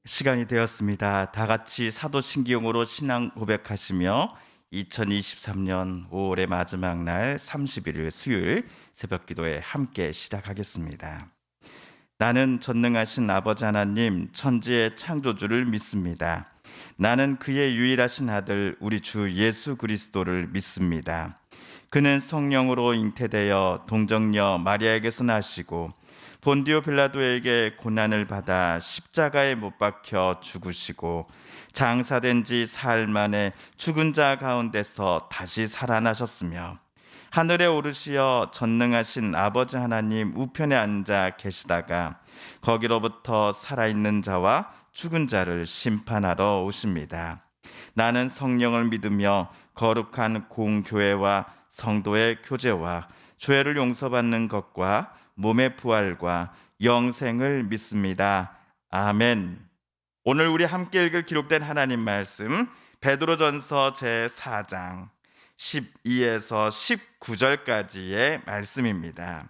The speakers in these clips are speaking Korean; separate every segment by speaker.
Speaker 1: 시간이 되었습니다. 다 같이 사도신경으로 신앙 고백하시며 2023년 5월의 마지막 날 31일 수요일 새벽 기도에 함께 시작하겠습니다. 나는 전능하신 아버지 하나님 천지의 창조주를 믿습니다. 나는 그의 유일하신 아들 우리 주 예수 그리스도를 믿습니다. 그는 성령으로 잉태되어 동정녀 마리아에게서 나시고 본디오 빌라도에게 고난을 받아 십자가에 못 박혀 죽으시고 장사된 지 사흘 만에 죽은 자 가운데서 다시 살아나셨으며 하늘에 오르시어 전능하신 아버지 하나님 우편에 앉아 계시다가 거기로부터 살아있는 자와 죽은 자를 심판하러 오십니다. 나는 성령을 믿으며 거룩한 공교회와 성도의 교제와 죄를 용서받는 것과 몸의 부활과 영생을 믿습니다. 아멘. 오늘 우리 함께 읽을 기록된 하나님 말씀 베드로전서 제4장 12에서 19절까지의 말씀입니다.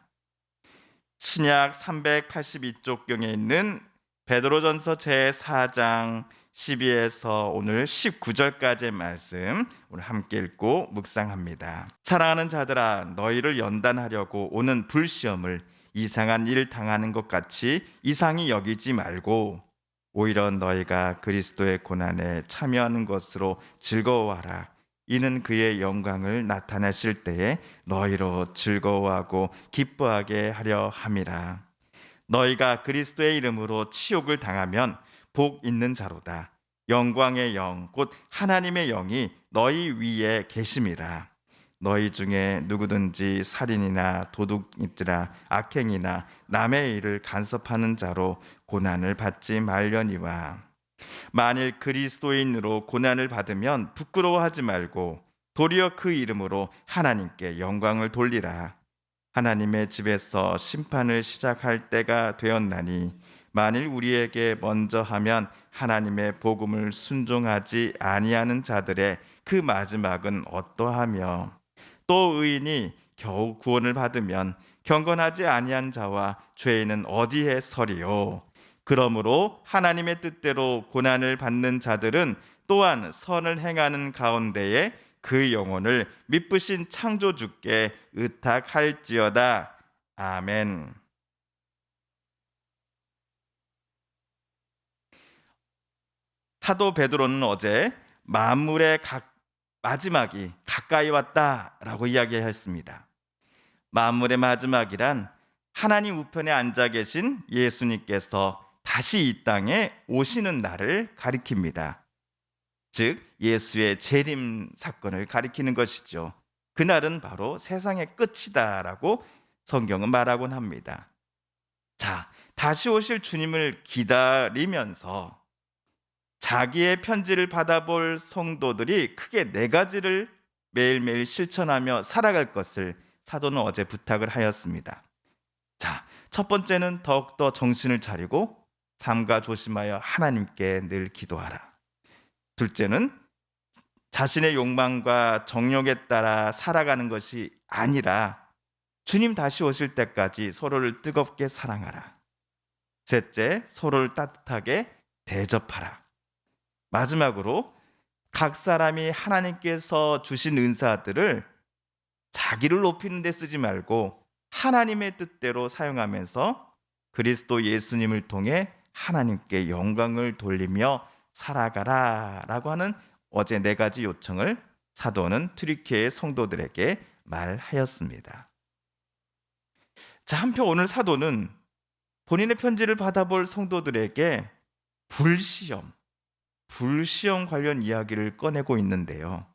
Speaker 1: 신약 382쪽경에 있는 베드로전서 제4장 12에서 오늘 19절까지의 말씀 오늘 함께 읽고 묵상합니다. 사랑하는 자들아, 너희를 연단하려고 오는 불시험을 이상한 일 당하는 것 같이 이상히 여기지 말고 오히려 너희가 그리스도의 고난에 참여하는 것으로 즐거워하라. 이는 그의 영광을 나타내실 때에 너희로 즐거워하고 기뻐하게 하려 함이라. 너희가 그리스도의 이름으로 치욕을 당하면 복 있는 자로다. 영광의 영 곧 하나님의 영이 너희 위에 계심이라. 너희 중에 누구든지 살인이나 도둑질이나 악행이나 남의 일을 간섭하는 자로 고난을 받지 말려니와. 만일 그리스도인으로 고난을 받으면 부끄러워하지 말고 도리어 그 이름으로 하나님께 영광을 돌리라. 하나님의 집에서 심판을 시작할 때가 되었나니 만일 우리에게 먼저 하면 하나님의 복음을 순종하지 아니하는 자들의 그 마지막은 어떠하며 또 의인이 겨우 구원을 받으면 경건하지 아니한 자와 죄인은 어디에 서리요. 그러므로 하나님의 뜻대로 고난을 받는 자들은 또한 선을 행하는 가운데에 그 영혼을 미쁘신 창조주께 의탁할지어다. 아멘. 사도 베드로는 어제 만물의 마지막이 가까이 왔다라고 이야기했습니다. 만물의 마지막이란 하나님 우편에 앉아 계신 예수님께서 다시 이 땅에 오시는 날을 가리킵니다. 즉 예수의 재림 사건을 가리키는 것이죠. 그날은 바로 세상의 끝이다라고 성경은 말하곤 합니다. 자, 다시 오실 주님을 기다리면서 자기의 편지를 받아볼 성도들이 크게 네 가지를 매일매일 실천하며 살아갈 것을 사도는 어제 부탁을 하였습니다. 자, 첫 번째는 더욱더 정신을 차리고 삼가 조심하여 하나님께 늘 기도하라. 둘째는 자신의 욕망과 정욕에 따라 살아가는 것이 아니라 주님 다시 오실 때까지 서로를 뜨겁게 사랑하라. 셋째, 서로를 따뜻하게 대접하라. 마지막으로 각 사람이 하나님께서 주신 은사들을 자기를 높이는 데 쓰지 말고 하나님의 뜻대로 사용하면서 그리스도 예수님을 통해 하나님께 영광을 돌리며 살아가라라고 하는 어제 네 가지 요청을 사도는 트리키의 성도들에게 말하였습니다. 자, 한편 오늘 사도는 본인의 편지를 받아볼 성도들에게 불시험 관련 이야기를 꺼내고 있는데요.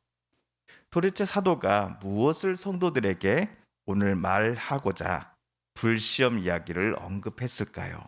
Speaker 1: 도대체 사도가 무엇을 성도들에게 오늘 말하고자 불시험 이야기를 언급했을까요?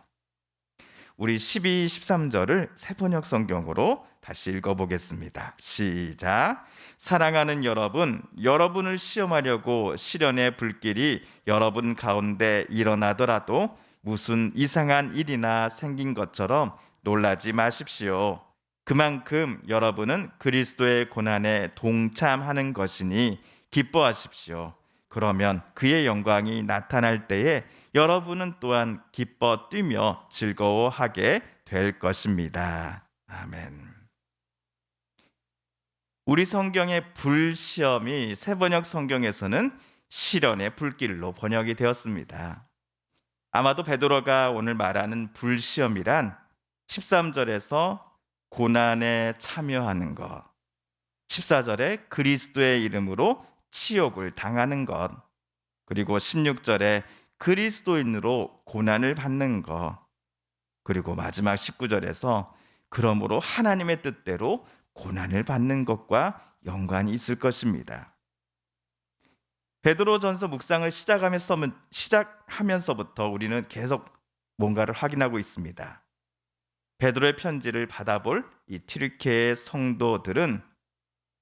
Speaker 1: 우리 12, 13절을 새번역 성경으로 다시 읽어보겠습니다. 시작. 사랑하는 여러분, 여러분을 시험하려고 시련의 불길이 여러분 가운데 일어나더라도 무슨 이상한 일이나 생긴 것처럼 놀라지 마십시오. 그만큼 여러분은 그리스도의 고난에 동참하는 것이니 기뻐하십시오. 그러면 그의 영광이 나타날 때에 여러분은 또한 기뻐 뛰며 즐거워하게 될 것입니다. 아멘. 우리 성경의 불시험이 새번역 성경에서는 시련의 불길로 번역이 되었습니다. 아마도 베드로가 오늘 말하는 불시험이란 13절에서 고난에 참여하는 것, 14절에 그리스도의 이름으로 치욕을 당하는 것, 그리고 16절에 그리스도인으로 고난을 받는 것, 그리고 마지막 19절에서 그러므로 하나님의 뜻대로 고난을 받는 것과 연관이 있을 것입니다. 베드로전서 묵상을 시작하면서부터 우리는 계속 뭔가를 확인하고 있습니다. 베드로의 편지를 받아볼 이 튀르키예의 성도들은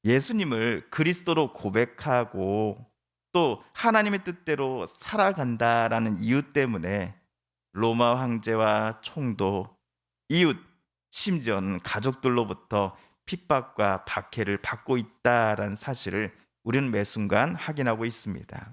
Speaker 1: 예수님을 그리스도로 고백하고 또 하나님의 뜻대로 살아간다라는 이유 때문에 로마 황제와 총독, 이웃, 심지어는 가족들로부터 핍박과 박해를 받고 있다라는 사실을 우리는 매 순간 확인하고 있습니다.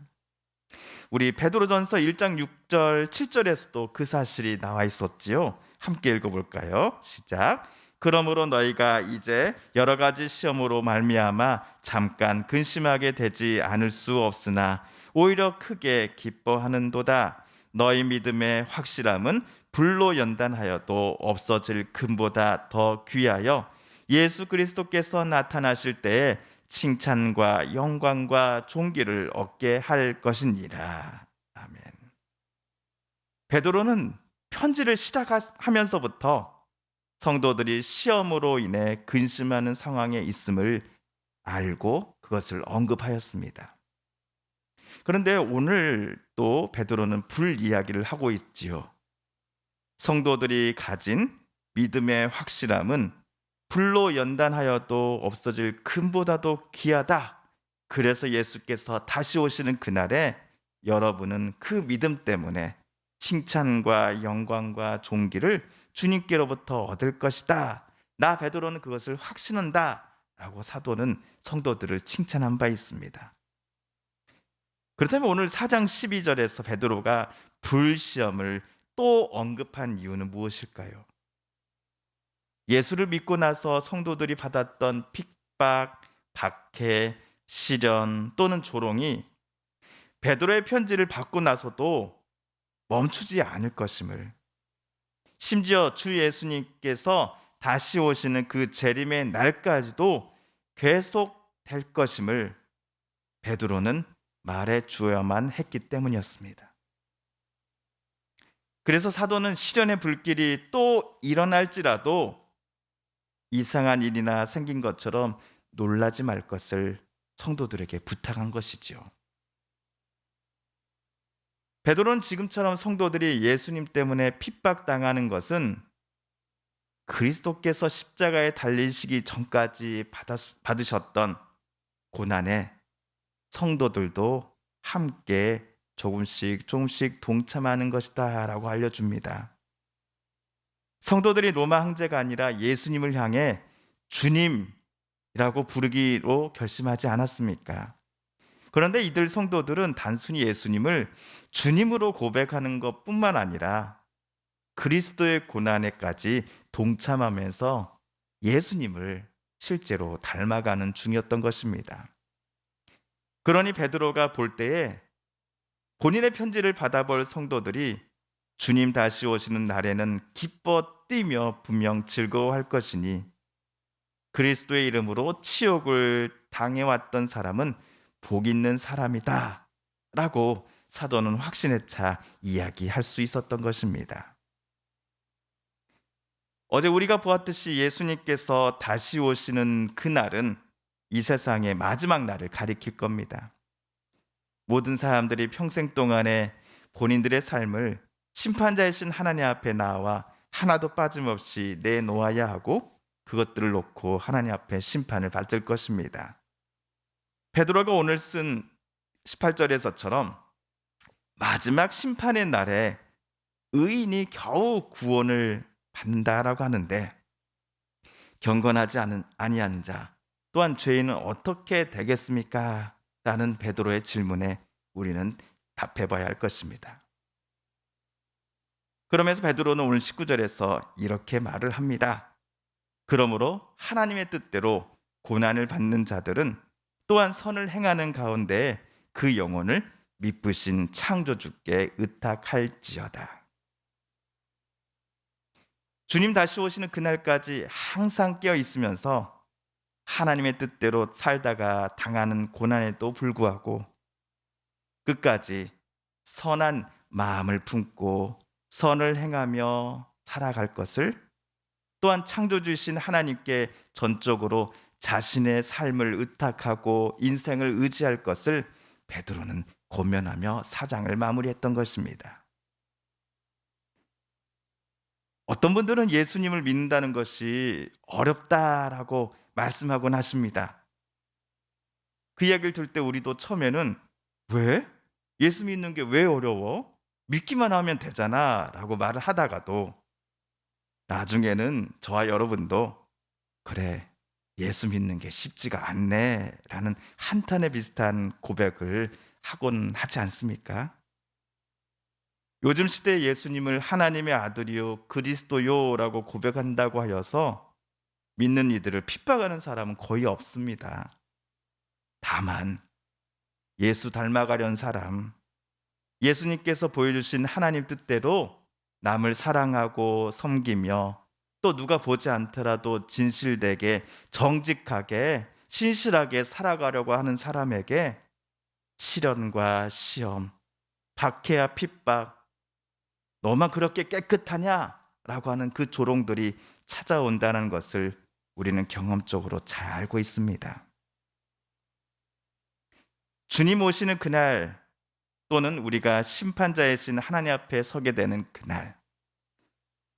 Speaker 1: 우리 베드로전서 1장 6절, 7절에서도 그 사실이 나와 있었지요. 함께 읽어볼까요? 시작. 그러므로 너희가 이제 여러 가지 시험으로 말미암아 잠깐 근심하게 되지 않을 수 없으나 오히려 크게 기뻐하는도다. 너희 믿음의 확실함은 불로 연단하여도 없어질 금보다 더 귀하여 예수 그리스도께서 나타나실 때에 칭찬과 영광과 존귀를 얻게 할 것이니라. 아멘. 베드로는 편지를 시작하면서부터 성도들이 시험으로 인해 근심하는 상황에 있음을 알고 그것을 언급하였습니다. 그런데 오늘 또 베드로는 불 이야기를 하고 있지요. 성도들이 가진 믿음의 확실함은 불로 연단하여도 없어질 금보다도 귀하다. 그래서 예수께서 다시 오시는 그날에 여러분은 그 믿음 때문에 칭찬과 영광과 존귀를 주님께로부터 얻을 것이다. 나 베드로는 그것을 확신한다. 라고 사도는 성도들을 칭찬한 바 있습니다. 그렇다면 오늘 4장 12절에서 베드로가 불시험을 또 언급한 이유는 무엇일까요? 예수를 믿고 나서 성도들이 받았던 핍박, 박해, 시련 또는 조롱이 베드로의 편지를 받고 나서도 멈추지 않을 것임을, 심지어 주 예수님께서 다시 오시는 그 재림의 날까지도 계속 될 것임을 베드로는 말해 주어야만 했기 때문이었습니다. 그래서 사도는 시련의 불길이 또 일어날지라도 이상한 일이나 생긴 것처럼 놀라지 말 것을 성도들에게 부탁한 것이지요. 베드로는 지금처럼 성도들이 예수님 때문에 핍박당하는 것은 그리스도께서 십자가에 달리시기 전까지 받으셨던 고난에 성도들도 함께 조금씩 동참하는 것이다 라고 알려줍니다. 성도들이 로마 황제가 아니라 예수님을 향해 주님이라고 부르기로 결심하지 않았습니까? 그런데 이들 성도들은 단순히 예수님을 주님으로 고백하는 것뿐만 아니라 그리스도의 고난에까지 동참하면서 예수님을 실제로 닮아가는 중이었던 것입니다. 그러니 베드로가 볼 때에 본인의 편지를 받아볼 성도들이 주님 다시 오시는 날에는 기뻐 뛰며 분명 즐거워할 것이니 그리스도의 이름으로 치욕을 당해왔던 사람은 복 있는 사람이다 라고 사도는 확신에 차 이야기할 수 있었던 것입니다. 어제 우리가 보았듯이 예수님께서 다시 오시는 그날은 이 세상의 마지막 날을 가리킬 겁니다. 모든 사람들이 평생 동안에 본인들의 삶을 심판자이신 하나님 앞에 나와 하나도 빠짐없이 내놓아야 하고 그것들을 놓고 하나님 앞에 심판을 받을 것입니다. 베드로가 오늘 쓴 18절에서처럼 마지막 심판의 날에 의인이 겨우 구원을 받는다라고 하는데 경건하지 아니한 자 또한 죄인은 어떻게 되겠습니까? 라는 베드로의 질문에 우리는 답해봐야 할 것입니다. 그러면서 베드로는 오늘 19절에서 이렇게 말을 합니다. 그러므로 하나님의 뜻대로 고난을 받는 자들은 또한 선을 행하는 가운데 그 영혼을 미쁘신 창조주께 의탁할지어다. 주님 다시 오시는 그날까지 항상 깨어 있으면서 하나님의 뜻대로 살다가 당하는 고난에도 불구하고 끝까지 선한 마음을 품고 선을 행하며 살아갈 것을, 또한 창조주이신 하나님께 전적으로 자신의 삶을 의탁하고 인생을 의지할 것을 베드로는 고면하며 사장을 마무리했던 것입니다. 어떤 분들은 예수님을 믿는다는 것이 어렵다라고 말씀하곤 하십니다. 그 이야기를 들을 때 우리도 처음에는 왜? 예수 믿는 게 왜 어려워? 믿기만 하면 되잖아 라고 말을 하다가도 나중에는 저와 여러분도 그래, 예수 믿는 게 쉽지가 않네 라는 한탄에 비슷한 고백을 하곤 하지 않습니까? 요즘 시대에 예수님을 하나님의 아들이요 그리스도요라고 고백한다고 하여서 믿는 이들을 핍박하는 사람은 거의 없습니다. 다만 예수 닮아가려는 사람, 예수님께서 보여주신 하나님 뜻대로 남을 사랑하고 섬기며 또 누가 보지 않더라도 진실되게 정직하게 신실하게 살아가려고 하는 사람에게 시련과 시험, 박해와 핍박, 너만 그렇게 깨끗하냐? 라고 하는 그 조롱들이 찾아온다는 것을 우리는 경험적으로 잘 알고 있습니다. 주님 오시는 그날, 또는 우리가 심판자이신 하나님 앞에 서게 되는 그날,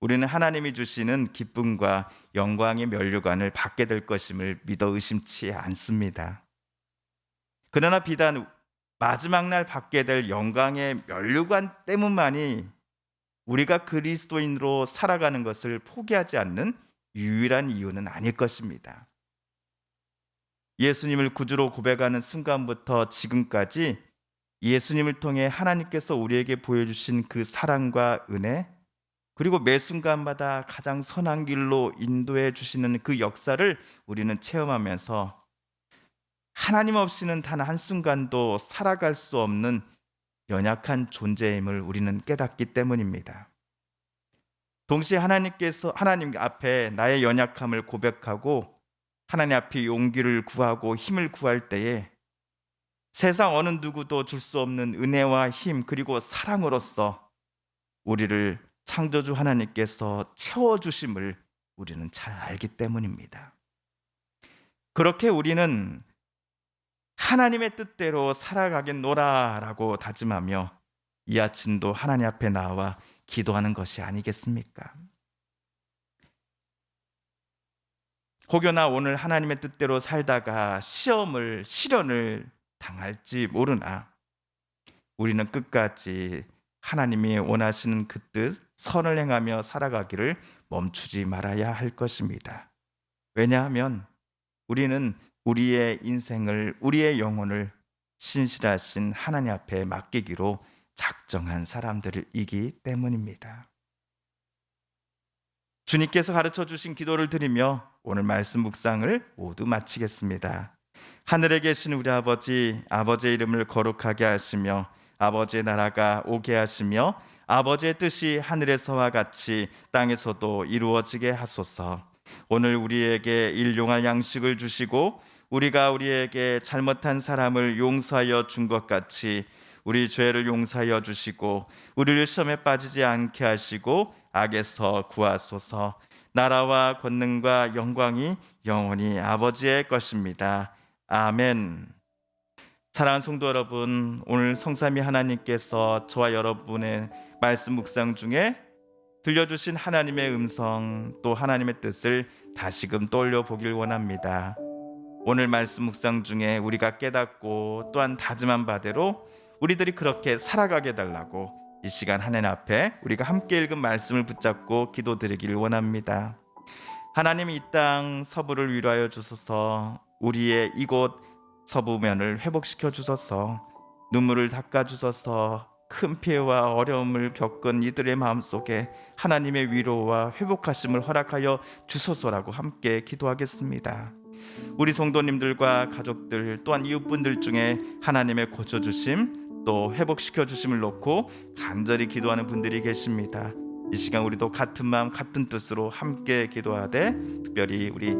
Speaker 1: 우리는 하나님이 주시는 기쁨과 영광의 면류관을 받게 될 것임을 믿어 의심치 않습니다. 그러나 비단 마지막 날 받게 될 영광의 면류관 때문만이 우리가 그리스도인으로 살아가는 것을 포기하지 않는 유일한 이유는 아닐 것입니다. 예수님을 구주로 고백하는 순간부터 지금까지 예수님을 통해 하나님께서 우리에게 보여주신 그 사랑과 은혜, 그리고 매 순간마다 가장 선한 길로 인도해 주시는 그 역사를 우리는 체험하면서 하나님 없이는 단 한순간도 살아갈 수 없는 연약한 존재임을 우리는 깨닫기 때문입니다. 동시에 하나님 앞에 나의 연약함을 고백하고 하나님 앞에 용기를 구하고 힘을 구할 때에 세상 어느 누구도 줄 수 없는 은혜와 힘 그리고 사랑으로서 우리를 창조주 하나님께서 채워주심을 우리는 잘 알기 때문입니다. 그렇게 우리는 하나님의 뜻대로 살아가겠노라 라고 다짐하며 이 아침도 하나님 앞에 나와 기도하는 것이 아니겠습니까? 혹여나 오늘 하나님의 뜻대로 살다가 시련을 당할지 모르나 우리는 끝까지 하나님이 원하시는 그 뜻, 선을 행하며 살아가기를 멈추지 말아야 할 것입니다. 왜냐하면 우리는 우리의 인생을, 우리의 영혼을 신실하신 하나님 앞에 맡기기로 작정한 사람들이기 때문입니다. 주님께서 가르쳐 주신 기도를 드리며 오늘 말씀 묵상을 모두 마치겠습니다. 하늘에 계신 우리 아버지, 아버지의 이름을 거룩하게 하시며 아버지의 나라가 오게 하시며 아버지의 뜻이 하늘에서와 같이 땅에서도 이루어지게 하소서. 오늘 우리에게 일용할 양식을 주시고 우리가 우리에게 잘못한 사람을 용서하여 준 것 같이 우리 죄를 용서하여 주시고 우리를 시험에 빠지지 않게 하시고 악에서 구하소서. 나라와 권능과 영광이 영원히 아버지의 것입니다. 아멘. 사랑하는 성도 여러분, 오늘 성삼위 하나님께서 저와 여러분의 말씀 묵상 중에 들려주신 하나님의 음성, 또 하나님의 뜻을 다시금 떠올려 보길 원합니다. 오늘 말씀 묵상 중에 우리가 깨닫고 또한 다짐한 바대로 우리들이 그렇게 살아가게 달라고 이 시간 하나님 앞에 우리가 함께 읽은 말씀을 붙잡고 기도드리길 원합니다. 하나님, 이 땅 서부를 위로하여 주소서. 우리의 이곳 서부면을 회복시켜 주소서. 눈물을 닦아 주소서. 큰 피해와 어려움을 겪은 이들의 마음속에 하나님의 위로와 회복하심을 허락하여 주소서라고 함께 기도하겠습니다. 우리 성도님들과 가족들 또한 이웃분들 중에 하나님의 고쳐주심 또 회복시켜 주심을 놓고 간절히 기도하는 분들이 계십니다. 이 시간 우리도 같은 마음 같은 뜻으로 함께 기도하되, 특별히 우리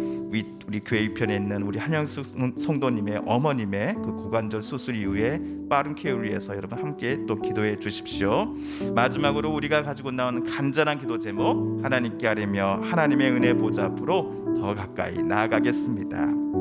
Speaker 1: 교회 이편에 있는 우리 한영숙 성도님의 어머님의 그 고관절 수술 이후에 빠른 쾌유를 위해서 여러분 함께 또 기도해 주십시오. 마지막으로 우리가 가지고 나오는 간절한 기도 제목 하나님께 아뢰며 하나님의 은혜 보좌 앞으로 더 가까이 나아가겠습니다.